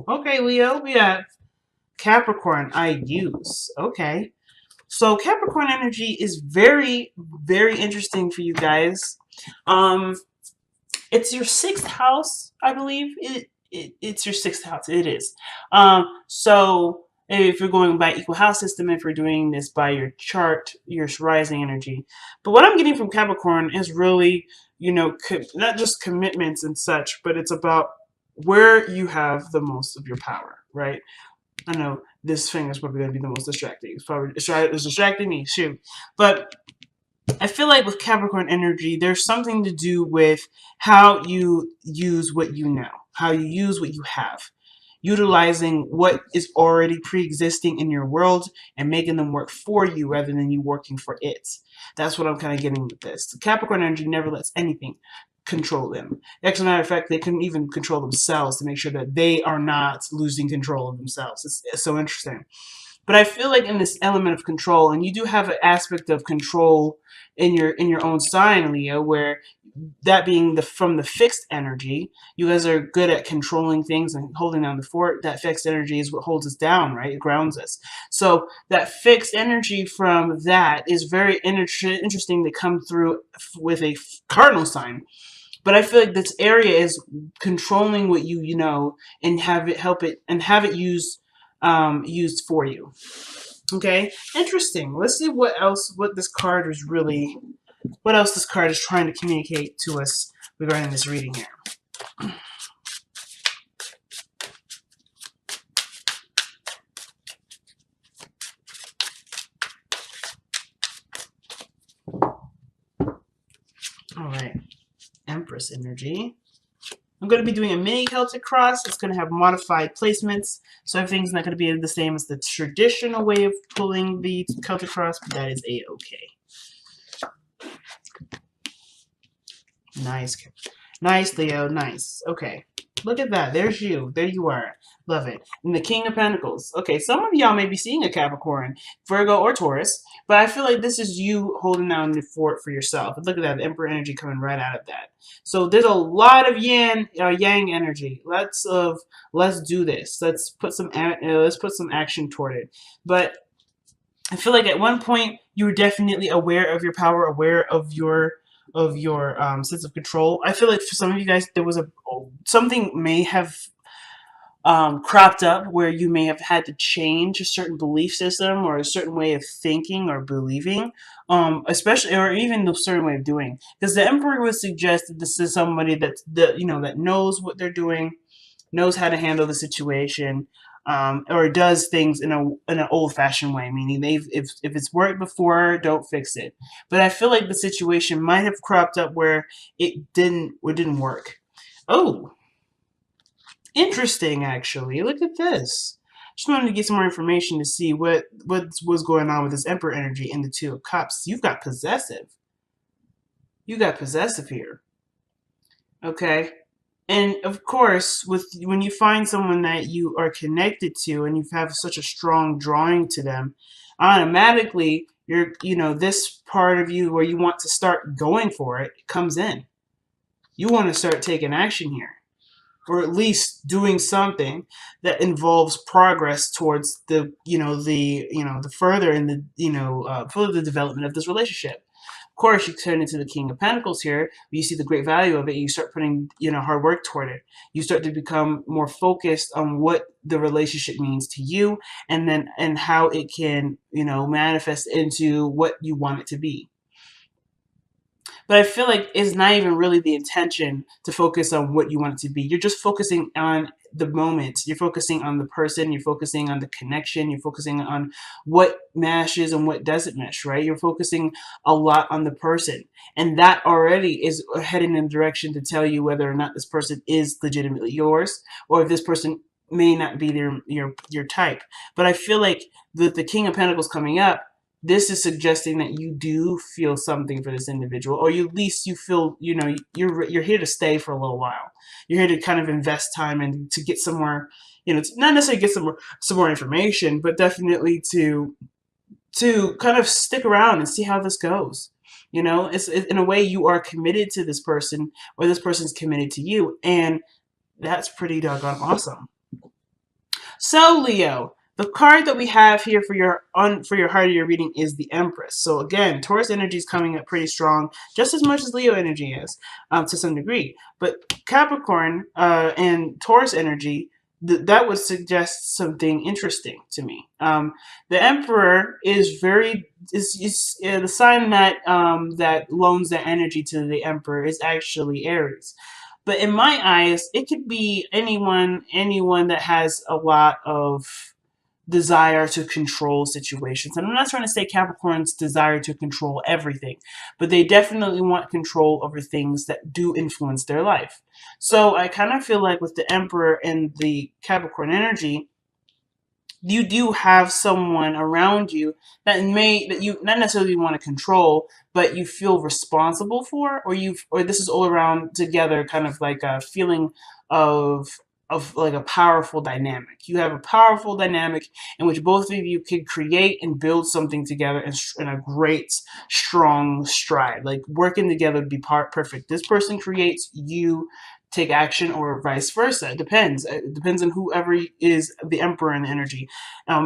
Okay, Leo, we have Capricorn, I use. Okay. So Capricorn energy is very, very interesting for you guys. Um, it's your sixth house, I believe. It's your sixth house. It is. So if you're going by equal house system, if you're doing this by your chart, your rising energy. But what I'm getting from Capricorn is really, not just commitments and such, but it's about where you have the most of your power, right? I know this thing is probably going to be the most distracting. It's distracting me, shoot. But I feel like with Capricorn energy, there's something to do with how you use what you know, how you use what you have, utilizing what is already pre-existing in your world and making them work for you rather than you working for it. That's what I'm kind of getting with this. The Capricorn energy never lets anything control them. As a matter of fact, they couldn't even control themselves to make sure that they are not losing control of themselves. It's so interesting. But I feel like in this element of control, and you do have an aspect of control in your own sign, Leo, where that being the from the fixed energy, you guys are good at controlling things and holding down the fort. That fixed energy is what holds us down, right? It grounds us. So that fixed energy from that is very interesting to come through with a cardinal sign. But I feel like this area is controlling what you know and have it help it and have it used for you. Okay, interesting. Let's see what this card is really, what else this card is trying to communicate to us regarding this reading here. All right, Empress energy. I'm going to be doing a mini Celtic cross. It's going to have modified placements, so everything's not going to be the same as the traditional way of pulling the Celtic cross, but that is a-okay. Nice. Nice, Leo. Nice. Okay. Look at that. There's you. There you are. Love it. And the King of Pentacles. Okay, some of y'all may be seeing a Capricorn, Virgo, or Taurus, but I feel like this is you holding down the fort for yourself. And look at that. The Emperor energy coming right out of that. So there's a lot of yang energy. Let's do this. Let's put some action toward it. But I feel like at one point you were definitely aware of your power, aware of your sense of control. I feel like for some of you guys, there was something may have cropped up where you may have had to change a certain belief system or a certain way of thinking or believing, especially or even a certain way of doing. Because the Emperor would suggest that this is somebody that knows what they're doing, knows how to handle the situation, or does things in an old fashioned way, meaning if it's worked before, don't fix it. But I feel like the situation might have cropped up where it didn't work. Oh, interesting, actually. Look at this. Just wanted to get some more information to see what was going on with this Emperor energy in the Two of Cups. You've got possessive. You got possessive here. Okay. And of course, when you find someone that you are connected to and you have such a strong drawing to them, automatically this part of you where you want to start going for it comes in. You want to start taking action here, or at least doing something that involves progress towards the further in the further development of this relationship. Of course, you turn into the King of Pentacles here. You see the great value of it. You start putting hard work toward it. You start to become more focused on what the relationship means to you, and how it can manifest into what you want it to be. But I feel like it's not even really the intention to focus on what you want it to be. You're just focusing on the moment. You're focusing on the person. You're focusing on the connection. You're focusing on what meshes and what doesn't mesh, right? You're focusing a lot on the person. And that already is heading in a direction to tell you whether or not this person is legitimately yours, or if this person may not be your type. But I feel like the King of Pentacles coming up, this is suggesting that you do feel something for this individual, or at least you feel, you're here to stay for a little while. You're here to kind of invest time and to get some more, not necessarily get some more information, but definitely to kind of stick around and see how this goes. It's in a way you are committed to this person, or this person's committed to you, and that's pretty doggone awesome. So Leo, the card that we have here for your heart of your reading is the Empress. So again, Taurus energy is coming up pretty strong, just as much as Leo energy is, to some degree. But Capricorn and Taurus energy, that would suggest something interesting to me. The Emperor is the sign that that loans that energy to the Emperor is actually Aries. But in my eyes, it could be anyone that has a lot of desire to control situations. And I'm not trying to say Capricorn's desire to control everything, but they definitely want control over things that do influence their life. So I kind of feel like with the Emperor and the Capricorn energy, you do have someone around you that you not necessarily want to control, but you feel responsible for, or this is all around together, kind of like a feeling of like a powerful dynamic. You have a powerful dynamic in which both of you could create and build something together in a great strong stride. Like working together would be perfect. This person creates, you take action, or vice versa. It depends. It depends on whoever is the emperor in the energy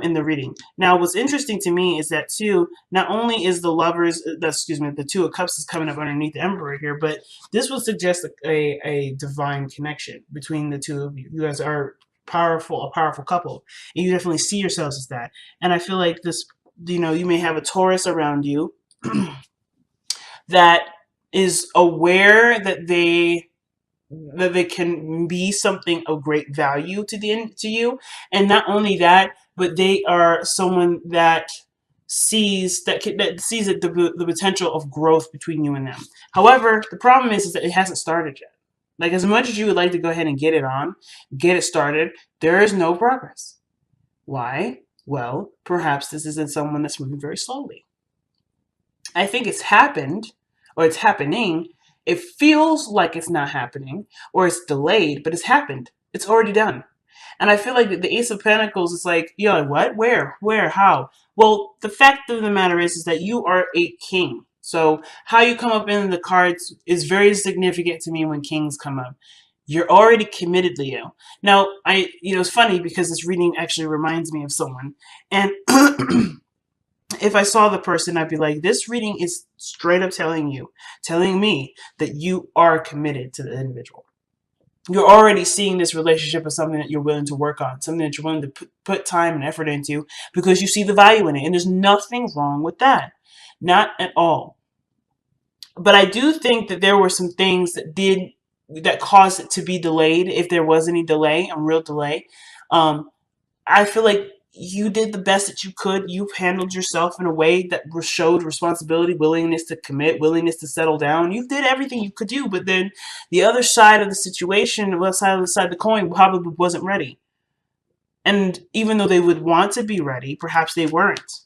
in the reading. Now, what's interesting to me is that too, not only is the lovers, excuse me, the Two of Cups is coming up underneath the emperor here, but this would suggest a divine connection between the two of you. You guys are a powerful couple, and you definitely see yourselves as that. And I feel like this, you may have a Taurus around you that is aware that they can be something of great value to you, and not only that, but they are someone that sees the potential of growth between you and them. However, the problem is that it hasn't started yet. Like, as much as you would like to go ahead and get it started, there is no progress. Why? Well, perhaps this isn't someone that's moving very slowly. I think it's happened, or it's happening. It feels like it's not happening, or it's delayed, but it's happened. It's already done. And I feel like the Ace of Pentacles is like, you're like, what? Where? How? Well, the fact of the matter is that you are a king. So how you come up in the cards is very significant to me when kings come up. You're already committed, Leo. Now, it's funny because this reading actually reminds me of someone. And if I saw the person, I'd be like, this reading is straight up telling me that you are committed to the individual. You're already seeing this relationship as something that you're willing to work on, something that you're willing to put time and effort into because you see the value in it. And there's nothing wrong with that. Not at all. But I do think that there were some things that caused it to be delayed, if there was any delay, a real delay. I feel like you did the best that you could. You've handled yourself in a way that showed responsibility, willingness to commit, willingness to settle down. You did everything you could do, but then the other side of the situation, the other side of the coin, probably wasn't ready. And even though they would want to be ready, perhaps they weren't.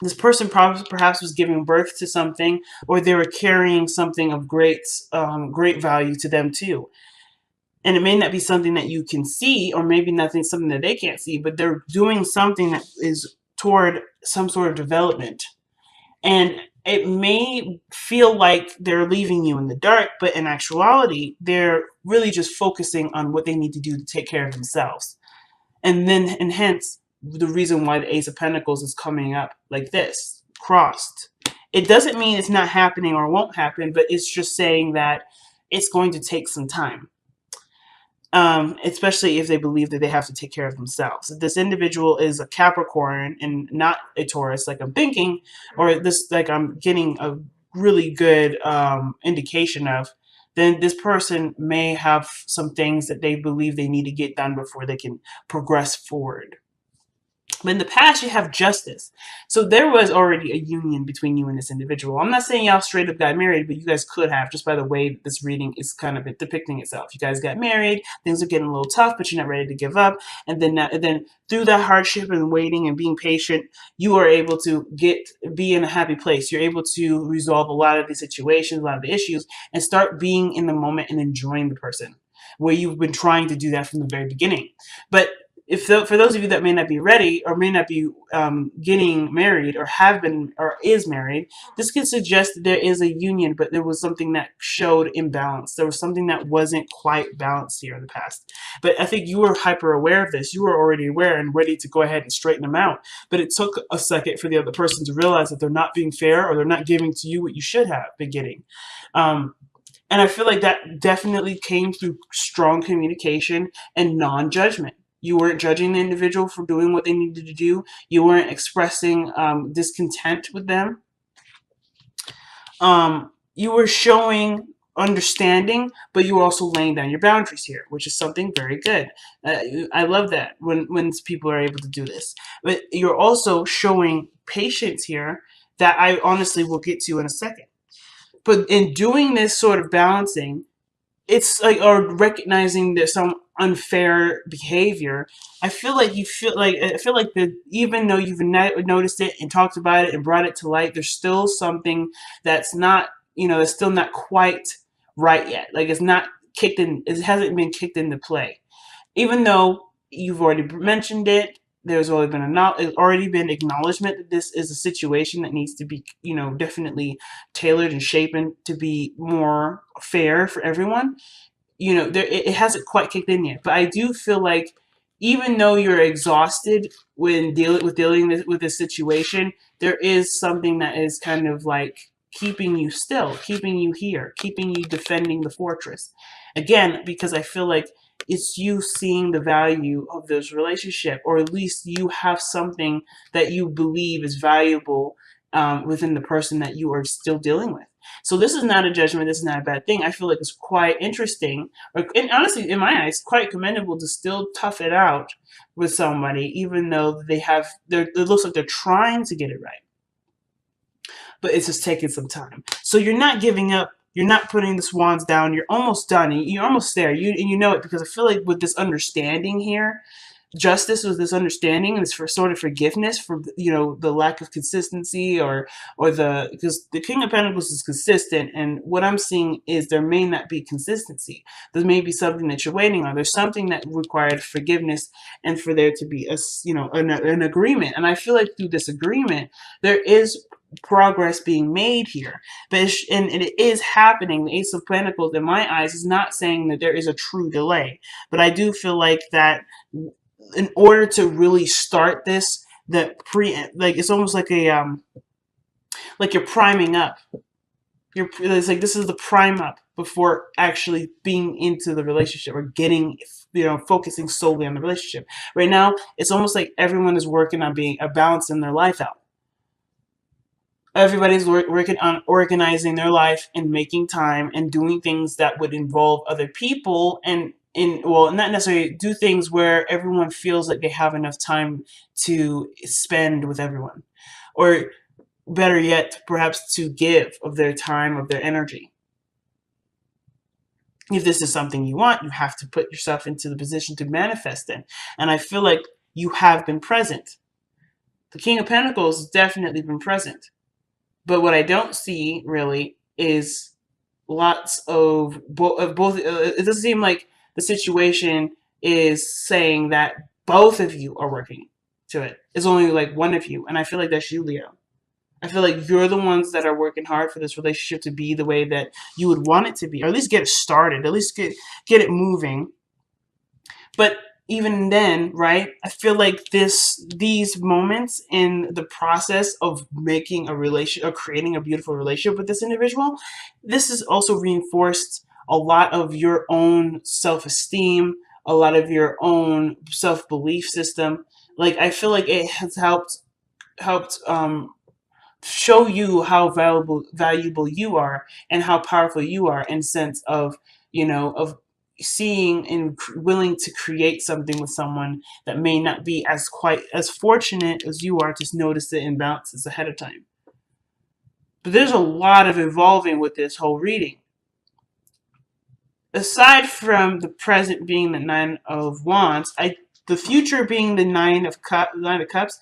This person perhaps was giving birth to something, or they were carrying something of great value to them too. And it may not be something that you can see, or maybe nothing something that they can't see, but they're doing something that is toward some sort of development. And it may feel like they're leaving you in the dark, but in actuality, they're really just focusing on what they need to do to take care of themselves. And hence the reason why the Ace of Pentacles is coming up like this, crossed. It doesn't mean it's not happening or won't happen, but it's just saying that it's going to take some time. Especially if they believe that they have to take care of themselves. If this individual is a Capricorn and not a Taurus, like I'm thinking, or this, like I'm getting a really good indication of, then this person may have some things that they believe they need to get done before they can progress forward. But in the past, you have justice. So there was already a union between you and this individual. I'm not saying y'all straight up got married, but you guys could have, just by the way this reading is kind of depicting itself. You guys got married, things are getting a little tough, but you're not ready to give up. And then through that hardship and waiting and being patient, you are able to be in a happy place. You're able to resolve a lot of the situations, a lot of the issues, and start being in the moment and enjoying the person, where you've been trying to do that from the very beginning. But for those of you that may not be ready or may not be getting married or have been or is married, this could suggest that there is a union, but there was something that showed imbalance. There was something that wasn't quite balanced here in the past. But I think you were hyper aware of this. You were already aware and ready to go ahead and straighten them out. But it took a second for the other person to realize that they're not being fair or they're not giving to you what you should have been getting. Um, and I feel like that definitely came through strong communication and non-judgment. You weren't judging the individual for doing what they needed to do. You weren't expressing discontent with them. You were showing understanding, but you were also laying down your boundaries here, which is something very good. I love that when people are able to do this. But you're also showing patience here that I honestly will get to in a second. But in doing this sort of balancing, it's like, or recognizing there's some unfair behavior. I feel like that even though you've noticed it and talked about it and brought it to light, there's still something that's not, that's still not quite right yet. Like it's not kicked in, it hasn't been kicked into play. Even though you've already mentioned it, there's already been acknowledgement that this is a situation that needs to be, definitely tailored and shaped to be more fair for everyone. It hasn't quite kicked in yet, but I do feel like even though you're exhausted when dealing with this situation, there is something that is kind of like keeping you still, keeping you here, keeping you defending the fortress. Again, because I feel like it's you seeing the value of this relationship, or at least you have something that you believe is valuable within the person that you are still dealing with. So this is not a judgment. This is not a bad thing. I feel like it's quite interesting, and honestly, in my eyes, quite commendable to still tough it out with somebody, even though it looks like they're trying to get it right, but it's just taking some time. So you're not giving up. You're not putting the swans down. You're almost done. You're almost there. You know it, because I feel like with this understanding here, justice was this understanding and this for sort of forgiveness for the lack of consistency, because the King of Pentacles is consistent, and what I'm seeing is there may not be consistency. There may be something that you're waiting on. There's something that required forgiveness and for there to be an agreement. And I feel like through this agreement there is progress being made here, but and it is happening. The Ace of Pentacles, in my eyes, is not saying that there is a true delay, but I do feel like that in order to really start this, it's almost like like you're priming up. It's like this is the prime up before actually being into the relationship or getting, focusing solely on the relationship. Right now, it's almost like everyone is working on being a balance in their life out. Everybody's working on organizing their life and making time and doing things that would involve other people, and not necessarily do things where everyone feels like they have enough time to spend with everyone, or better yet, perhaps to give of their time, of their energy. If this is something you want, you have to put yourself into the position to manifest it. And I feel like you have been present. The King of Pentacles has definitely been present. But what I don't see really is lots of both. It doesn't seem like the situation is saying that both of you are working to it. It's only like one of you. And I feel like that's you, Leo. I feel like you're the ones that are working hard for this relationship to be the way that you would want it to be, or at least get it started, at least get it moving. But even then, right, I feel like these moments in the process of making a relation or creating a beautiful relationship with this individual, this has also reinforced a lot of your own self-esteem, a lot of your own self-belief system. Like I feel like it has helped show you how valuable you are and how powerful you are, in sense of of seeing and willing to create something with someone that may not be as quite as fortunate as you are to notice the imbalances ahead of time. But there's a lot of evolving with this whole reading. Aside from the present being the Nine of Wands, the future being the Nine of Cups,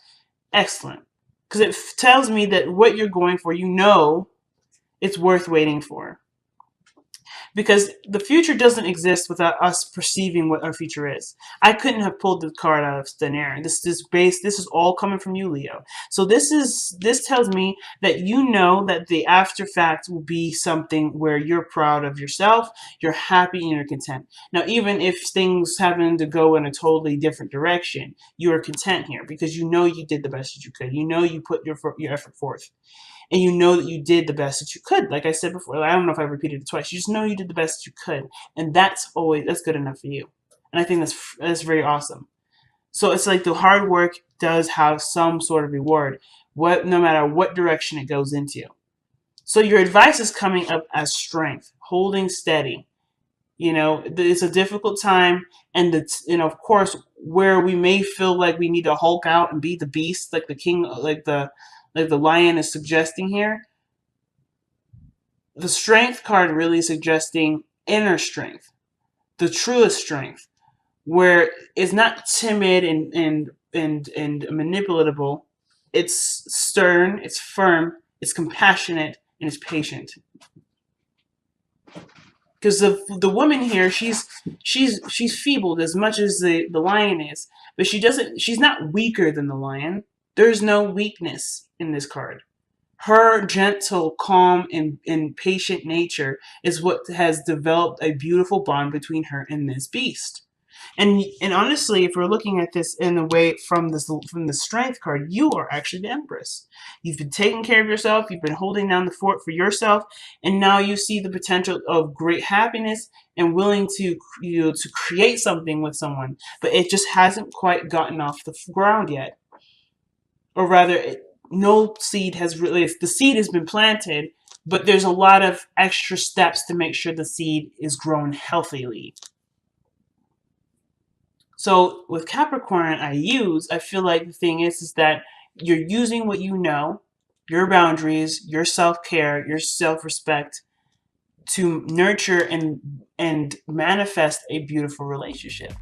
excellent. Because it tells me that what you're going for, it's worth waiting for. because the future doesn't exist without us perceiving what our future is. I couldn't have pulled the card out of thin air. This is all coming from you, Leo. So this tells me that you know that the after fact will be something where you're proud of yourself, you're happy, and you're content. Now, even if things happen to go in a totally different direction, you are content here because you know you did the best that you could. You know you put your effort forth, and you know that you did the best that you could. Like I said before, I don't know if I repeated it twice. You just know you did the best that you could, and that's good enough for you. And I think that's very awesome. So it's like the hard work does have some sort of reward, no matter what direction it goes into. So your advice is coming up as strength, holding steady. It's a difficult time, and of course, where we may feel like we need to Hulk out and be the beast, like the king, like the lion is suggesting here. The strength card really suggesting inner strength, the truest strength, where it's not timid and manipulatable. It's stern, it's firm, it's compassionate, and it's patient. Because the woman here, she's feebled as much as the lion is, but she's not weaker than the lion. There's no weakness in this card. Her gentle, calm, and patient nature is what has developed a beautiful bond between her and this beast. And honestly, if we're looking at this in a way from the strength card, you are actually the Empress. You've been taking care of yourself. You've been holding down the fort for yourself, and now you see the potential of great happiness and willing to to create something with someone, but it just hasn't quite gotten off the ground yet, or rather, no seed has really. The seed has been planted, but there's a lot of extra steps to make sure the seed is grown healthily. So with Capricorn, I feel like the thing is that you're using what you know, your boundaries, your self-care, your self-respect to nurture and manifest a beautiful relationship.